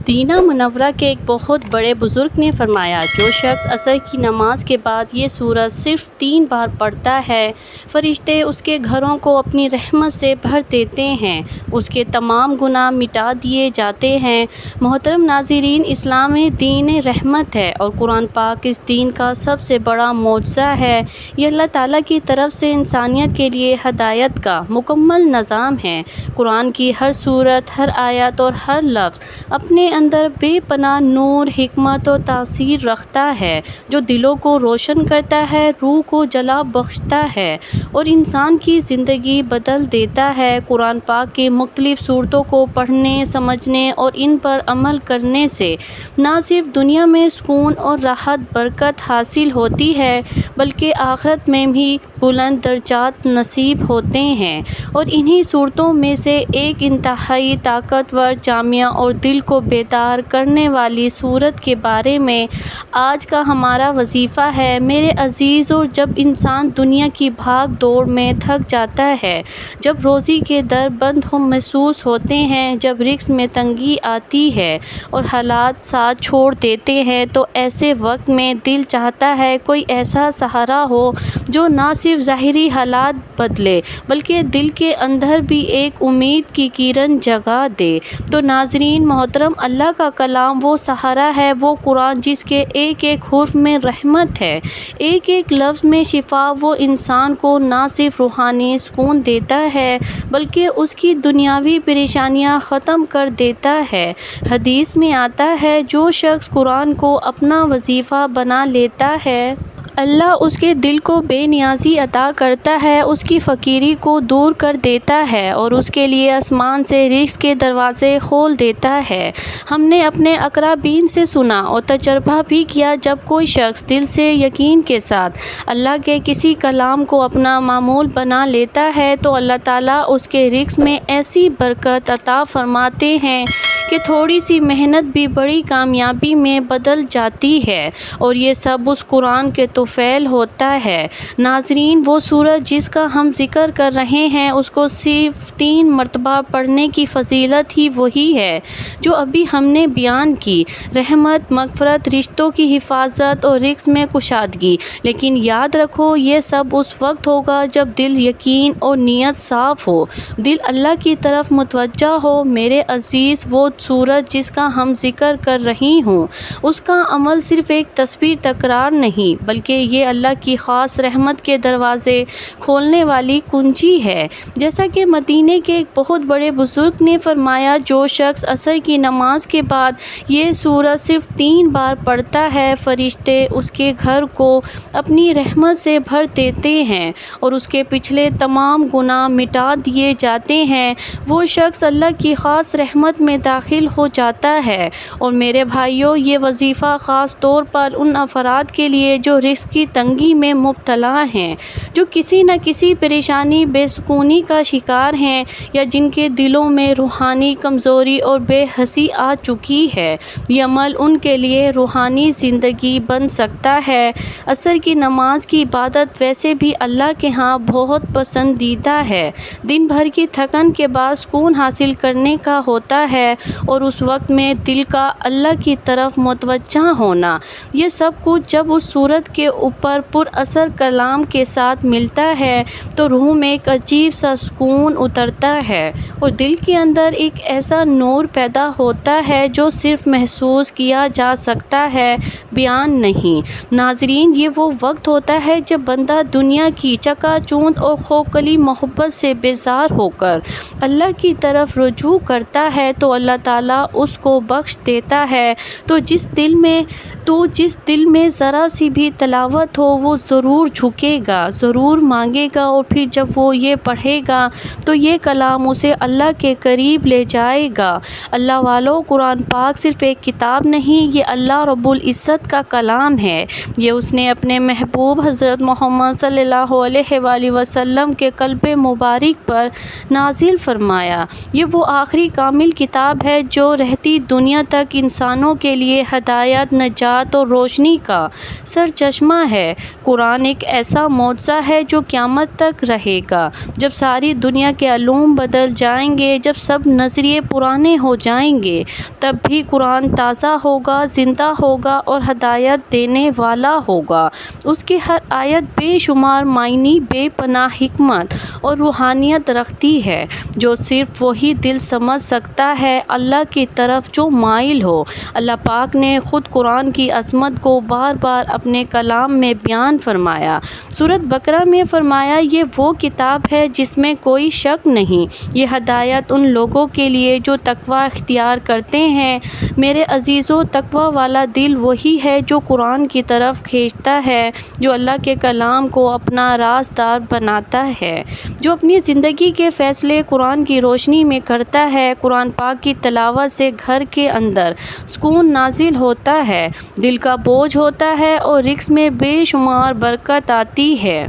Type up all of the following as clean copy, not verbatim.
مدینہ منورہ کے ایک بہت بڑے بزرگ نے فرمایا، جو شخص عصر کی نماز کے بعد یہ سورت صرف 3 بار پڑھتا ہے، فرشتے اس کے گھروں کو اپنی رحمت سے بھر دیتے ہیں، اس کے تمام گناہ مٹا دیے جاتے ہیں۔ محترم ناظرین، اسلام دین رحمت ہے اور قرآن پاک اس دین کا سب سے بڑا معجزہ ہے۔ یہ اللہ تعالیٰ کی طرف سے انسانیت کے لیے ہدایت کا مکمل نظام ہے۔ قرآن کی ہر سورت، ہر آیت اور ہر لفظ اپنے اندر بے پناہ نور، حکمت اور تاثیر رکھتا ہے، جو دلوں کو روشن کرتا ہے، روح کو جلا بخشتا ہے اور انسان کی زندگی بدل دیتا ہے۔ قرآن پاک کی مختلف سورتوں کو پڑھنے، سمجھنے اور ان پر عمل کرنے سے نہ صرف دنیا میں سکون اور راحت برکت حاصل ہوتی ہے، بلکہ آخرت میں بھی بلند درجات نصیب ہوتے ہیں۔ اور انہی سورتوں میں سے ایک انتہائی طاقتور، جامع اور دل کو بیدار کرنے والی سورت کے بارے میں آج کا ہمارا وظیفہ ہے۔ میرے عزیزو، جب انسان دنیا کی بھاگ دوڑ میں تھک جاتا ہے، جب روزی کے در بند محسوس ہوتے ہیں، جب رزق میں تنگی آتی ہے اور حالات ساتھ چھوڑ دیتے ہیں، تو ایسے وقت میں دل چاہتا ہے کوئی ایسا سہارا ہو جو نہ صرف ظاہری حالات بدلے بلکہ دل کے اندر بھی ایک امید کی کرن جگا دے۔ تو ناظرین محترم، اللہ کا کلام وہ سہارا ہے، وہ قرآن جس کے ایک ایک حرف میں رحمت ہے، ایک ایک لفظ میں شفا۔ وہ انسان کو نہ صرف روحانی سکون دیتا ہے بلکہ اس کی دنیاوی پریشانیاں ختم کر دیتا ہے۔ حدیث میں آتا ہے، جو شخص قرآن کو اپنا وظیفہ بنا لیتا ہے، اللہ اس کے دل کو بے نیازی عطا کرتا ہے، اس کی فقیری کو دور کر دیتا ہے اور اس کے لیے آسمان سے رزق کے دروازے کھول دیتا ہے۔ ہم نے اپنے اقربین سے سنا اور تجربہ بھی کیا، جب کوئی شخص دل سے یقین کے ساتھ اللہ کے کسی کلام کو اپنا معمول بنا لیتا ہے، تو اللہ تعالیٰ اس کے رزق میں ایسی برکت عطا فرماتے ہیں کہ تھوڑی سی محنت بھی بڑی کامیابی میں بدل جاتی ہے، اور یہ سب اس قرآن کے توفیل ہوتا ہے۔ ناظرین، وہ سورت جس کا ہم ذکر کر رہے ہیں، اس کو صرف 3 مرتبہ پڑھنے کی فضیلت ہی وہی ہے جو ابھی ہم نے بیان کی: رحمت، مغفرت، رشتوں کی حفاظت اور رزق میں کشادگی۔ لیکن یاد رکھو، یہ سب اس وقت ہوگا جب دل یقین اور نیت صاف ہو، دل اللہ کی طرف متوجہ ہو۔ میرے عزیز، وہ سورت جس کا ہم ذکر کر رہی ہوں، اس کا عمل صرف ایک تسبیح تکرار نہیں، بلکہ یہ اللہ کی خاص رحمت کے دروازے کھولنے والی کنجی ہے۔ جیسا کہ مدینے کے ایک بہت بڑے بزرگ نے فرمایا، جو شخص عصر کی نماز کے بعد یہ سورت صرف 3 بار پڑھتا ہے، فرشتے اس کے گھر کو اپنی رحمت سے بھر دیتے ہیں اور اس کے پچھلے تمام گناہ مٹا دیے جاتے ہیں۔ وہ شخص اللہ کی خاص رحمت میں داخل ہو جاتا ہے۔ اور میرے بھائیوں، یہ وظیفہ خاص طور پر ان افراد کے لیے جو رزق کی تنگی میں مبتلا ہیں، جو کسی نہ کسی پریشانی، بے سکونی کا شکار ہیں، یا جن کے دلوں میں روحانی کمزوری اور بے حسی آ چکی ہے۔ یہ عمل ان کے لیے روحانی زندگی بن سکتا ہے۔ عصر کی نماز کی عبادت ویسے بھی اللہ کے ہاں بہت پسندیدہ ہے۔ دن بھر کی تھکن کے بعد سکون حاصل کرنے کا ہوتا ہے، اور اس وقت میں دل کا اللہ کی طرف متوجہ ہونا، یہ سب کچھ جب اس سورت کے اوپر پر اثر کلام کے ساتھ ملتا ہے تو روح میں ایک عجیب سا سکون اترتا ہے اور دل کے اندر ایک ایسا نور پیدا ہوتا ہے جو صرف محسوس کیا جا سکتا ہے، بیان نہیں۔ ناظرین، یہ وہ وقت ہوتا ہے جب بندہ دنیا کی چکا چوند اور کھوکھلی محبت سے بیزار ہو کر اللہ کی طرف رجوع کرتا ہے، تو اللہ تعالیٰ اس کو بخش دیتا ہے۔ تو جس دل میں ذرا سی بھی تلاوت ہو، وہ ضرور جھکے گا، ضرور مانگے گا، اور پھر جب وہ یہ پڑھے گا تو یہ کلام اسے اللہ کے قریب لے جائے گا۔ اللہ والو، قرآن پاک صرف ایک کتاب نہیں، یہ اللہ رب العزت کا کلام ہے۔ یہ اس نے اپنے محبوب حضرت محمد صلی اللہ علیہ وآلہ وسلم کے قلب مبارک پر نازل فرمایا۔ یہ وہ آخری کامل کتاب ہے ہے جو رہتی دنیا تک انسانوں کے لیے ہدایت، نجات اور روشنی کا سرچشمہ ہے۔ قرآن ایک ایسا معجزہ ہے جو قیامت تک رہے گا۔ جب ساری دنیا کے علوم بدل جائیں گے، جب سب نظریے پرانے ہو جائیں گے، تب بھی قرآن تازہ ہوگا، زندہ ہوگا اور ہدایت دینے والا ہوگا۔ اس کی ہر آیت بے شمار معنی، بے پناہ حکمت اور روحانیت رکھتی ہے جو صرف وہی دل سمجھ سکتا ہے اللہ کی طرف جو مائل ہو۔ اللہ پاک نے خود قرآن کی عظمت کو بار بار اپنے کلام میں بیان فرمایا۔ سورۃ بقرہ میں فرمایا، یہ وہ کتاب ہے جس میں کوئی شک نہیں، یہ ہدایت ان لوگوں کے لیے جو تقوی اختیار کرتے ہیں۔ میرے عزیزو، تقوی والا دل وہی ہے جو قرآن کی طرف کھینچتا ہے، جو اللہ کے کلام کو اپنا رازدار بناتا ہے، جو اپنی زندگی کے فیصلے قرآن کی روشنی میں کرتا ہے۔ قرآن پاک کی تلاوت سے گھر کے اندر سکون نازل ہوتا ہے، دل کا بوجھ ہوتا ہے اور رزق میں بے شمار برکت آتی ہے۔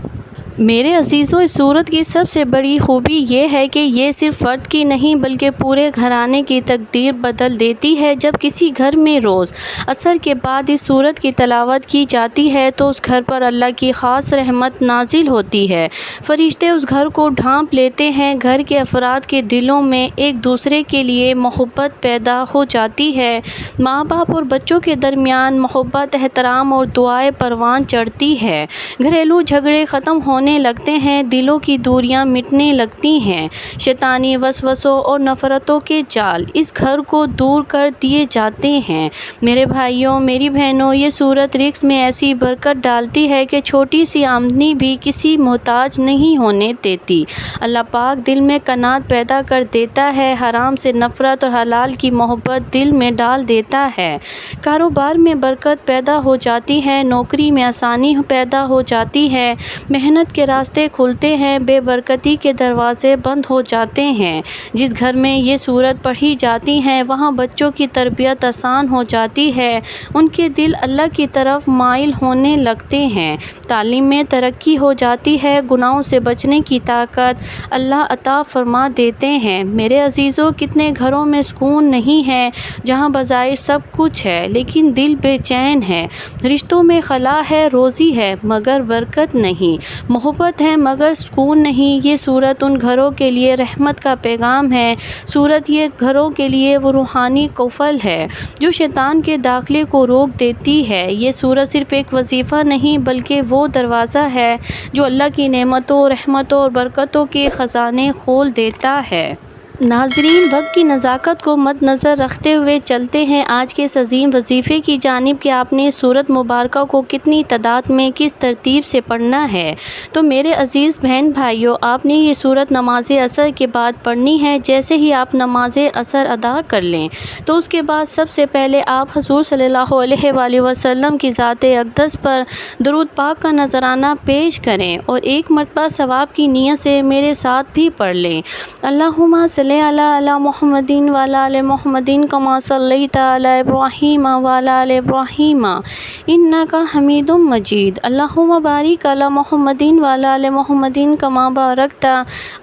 میرے عزیزو، اس سورت کی سب سے بڑی خوبی یہ ہے کہ یہ صرف فرد کی نہیں بلکہ پورے گھرانے کی تقدیر بدل دیتی ہے۔ جب کسی گھر میں روز عصر کے بعد اس سورت کی تلاوت کی جاتی ہے تو اس گھر پر اللہ کی خاص رحمت نازل ہوتی ہے، فرشتے اس گھر کو ڈھانپ لیتے ہیں، گھر کے افراد کے دلوں میں ایک دوسرے کے لیے محبت پیدا ہو جاتی ہے، ماں باپ اور بچوں کے درمیان محبت، احترام اور دعائیں پروان چڑھتی ہے، گھریلو جھگڑے ختم ہونے لگتے ہیں، دلوں کی دوریاں مٹنے لگتی ہیں، شیطانی وسوسوں اور نفرتوں کے جال اس گھر کو دور کر دیے جاتے ہیں۔ میرے بھائیوں، میری بہنوں، یہ سورت رزق میں ایسی برکت ڈالتی ہے کہ چھوٹی سی آمدنی بھی کسی محتاج نہیں ہونے دیتی۔ اللہ پاک دل میں قناعت پیدا کر دیتا ہے، حرام سے نفرت اور حلال کی محبت دل میں ڈال دیتا ہے، کاروبار میں برکت پیدا ہو جاتی ہے، نوکری میں آسانی پیدا ہو جاتی ہے، محنت کے راستے کھلتے ہیں، بے برکتی کے دروازے بند ہو جاتے ہیں۔ جس گھر میں یہ سورت پڑھی جاتی ہیں وہاں بچوں کی تربیت آسان ہو جاتی ہے، ان کے دل اللہ کی طرف مائل ہونے لگتے ہیں، تعلیم میں ترقی ہو جاتی ہے، گناہوں سے بچنے کی طاقت اللہ عطا فرما دیتے ہیں۔ میرے عزیزو، کتنے گھروں میں سکون نہیں ہے جہاں بظاہر سب کچھ ہے لیکن دل بے چین ہے، رشتوں میں خلا ہے، روزی ہے مگر برکت نہیں، محبت ہے مگر سکون نہیں۔ یہ سورت ان گھروں کے لیے رحمت کا پیغام ہے، سورت یہ گھروں کے لیے وہ روحانی قفل ہے جو شیطان کے داخلے کو روک دیتی ہے۔ یہ سورت صرف ایک وظیفہ نہیں بلکہ وہ دروازہ ہے جو اللہ کی نعمتوں، رحمتوں اور برکتوں کے خزانے کھول دیتا ہے۔ ناظرین، وقت کی نزاکت کو مد نظر رکھتے ہوئے چلتے ہیں آج کے اس عظیم وظیفے کی جانب کہ آپ نے سورت مبارکہ کو کتنی تعداد میں کس ترتیب سے پڑھنا ہے۔ تو میرے عزیز بہن بھائیوں، آپ نے یہ سورت نماز عصر کے بعد پڑھنی ہے۔ جیسے ہی آپ نماز عصر ادا کر لیں تو اس کے بعد سب سے پہلے آپ حضور صلی اللہ علیہ وآلہ وسلم کی ذات اقدس پر درود پاک کا نذرانہ پیش کریں اور ایک مرتبہ ثواب کی نیت سے میرے ساتھ بھی پڑھ لیں۔ اللہم صلی علی محمد وعلی آل محمد کما صلیت علی ابراہیم وعلی آل ابراہیم انک حمید مجید۔ اللہم بارک علی محمد وعلی آل محمد کما بارکت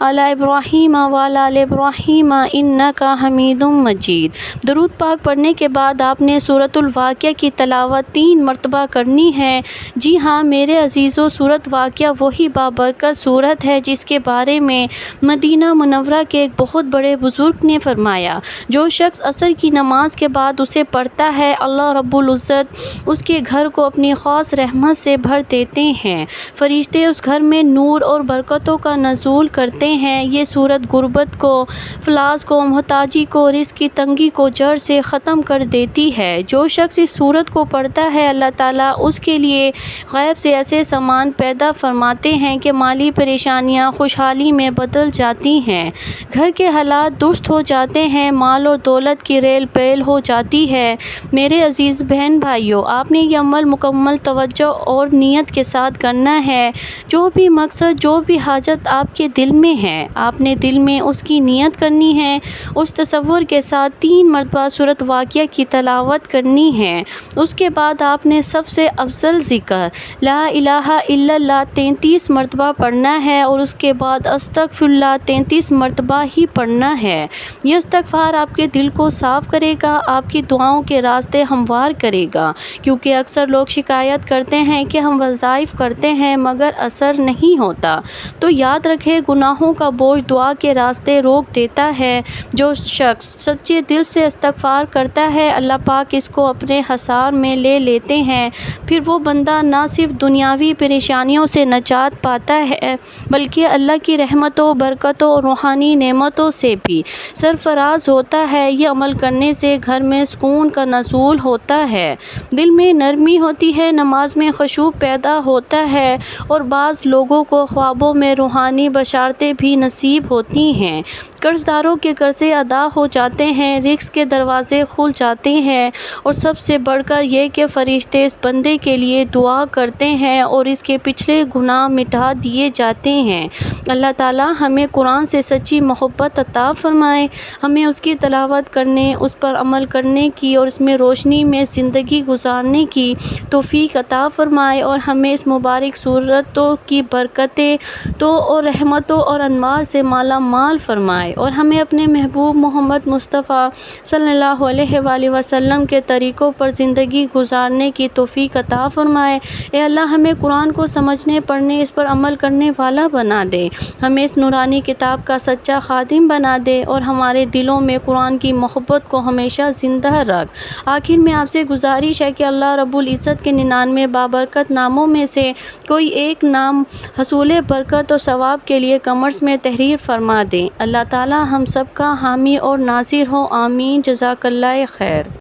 علی ابراہیم وعلی آل ابراہیم انک حمید مجید۔ درود پاک پڑھنے کے بعد آپ نے سورۃ الواقعہ کی تلاوت 3 مرتبہ کرنی ہے۔ جی ہاں میرے عزیزو، سورۃ واقعہ وہی بابرکت سورت ہے جس کے بارے میں مدینہ منورہ کے ایک بہت بڑے بزرگ نے فرمایا، جو شخص عصر کی نماز کے بعد اسے پڑھتا ہے اللہ رب العزت اس کے گھر کو اپنی خاص رحمت سے بھر دیتے ہیں، فرشتے اس گھر میں نور اور برکتوں کا نزول کرتے ہیں۔ یہ سورت غربت کو، افلاس کو، محتاجی کو، رزق کی تنگی کو جڑ سے ختم کر دیتی ہے۔ جو شخص اس سورت کو پڑھتا ہے اللہ تعالیٰ اس کے لیے غیب سے ایسے سامان پیدا فرماتے ہیں کہ مالی پریشانیاں خوشحالی میں بدل جاتی ہیں، گھر کے حالات درست ہو جاتے ہیں، مال اور دولت کی ریل پیل ہو جاتی ہے۔ میرے عزیز بہن بھائیوں، آپ نے یہ عمل مکمل توجہ اور نیت کے ساتھ کرنا ہے۔ جو بھی مقصد، جو بھی حاجت آپ کے دل میں ہے، آپ نے دل میں اس کی نیت کرنی ہے، اس تصور کے ساتھ 3 مرتبہ سورۃ واقعہ کی تلاوت کرنی ہے۔ اس کے بعد آپ نے سب سے افضل ذکر لا الہ الا اللہ 33 مرتبہ پڑھنا ہے اور اس کے بعد استغفر اللہ 33 مرتبہ ہی پڑھنا کرنا ہے۔ یہ استغفار آپ کے دل کو صاف کرے گا، آپ کی دعاؤں کے راستے ہموار کرے گا، کیونکہ اکثر لوگ شکایت کرتے ہیں کہ ہم وظائف کرتے ہیں مگر اثر نہیں ہوتا۔ تو یاد رکھیں، گناہوں کا بوجھ دعا کے راستے روک دیتا ہے۔ جو شخص سچے دل سے استغفار کرتا ہے، اللہ پاک اس کو اپنے حصار میں لے لیتے ہیں۔ پھر وہ بندہ نہ صرف دنیاوی پریشانیوں سے نجات پاتا ہے بلکہ اللہ کی رحمتوں، برکتوں اور روحانی نعمتوں سے بھی سرفراز ہوتا ہے۔ یہ عمل کرنے سے گھر میں سکون کا نزول ہوتا ہے، دل میں نرمی ہوتی ہے، نماز میں خشوع پیدا ہوتا ہے اور بعض لوگوں کو خوابوں میں روحانی بشارتیں بھی نصیب ہوتی ہیں۔ قرض داروں کے قرضے ادا ہو جاتے ہیں، رزق کے دروازے کھل جاتے ہیں، اور سب سے بڑھ کر یہ کہ فرشتے اس بندے کے لیے دعا کرتے ہیں اور اس کے پچھلے گناہ مٹا دیے جاتے ہیں۔ اللہ تعالی ہمیں قرآن سے سچی محبت عطا فرمائے، ہمیں اس کی تلاوت کرنے، اس پر عمل کرنے کی اور اس میں روشنی میں زندگی گزارنے کی توفیق عطا فرمائے، اور ہمیں اس مبارک صورتوں کی برکتیں تو اور رحمتوں اور انوار سے مالا مال فرمائے، اور ہمیں اپنے محبوب محمد مصطفیٰ صلی اللہ علیہ وآلہ وسلم کے طریقوں پر زندگی گزارنے کی توفیق عطا فرمائے۔ اے اللہ، ہمیں قرآن کو سمجھنے، پڑھنے، اس پر عمل کرنے والا بنا دے، ہمیں اس نورانی کتاب کا سچا خادم بنا دے، اور ہمارے دلوں میں قرآن کی محبت کو ہمیشہ زندہ رکھ۔ آخر میں آپ سے گزارش ہے کہ اللہ رب العزت کے 99 بابرکت ناموں میں سے کوئی ایک نام حصول برکت اور ثواب کے لیے کمنٹس میں تحریر فرما دیں۔ اللہ تعالی ہم سب کا حامی اور ناصر ہو، آمین۔ جزاک اللہ خیر۔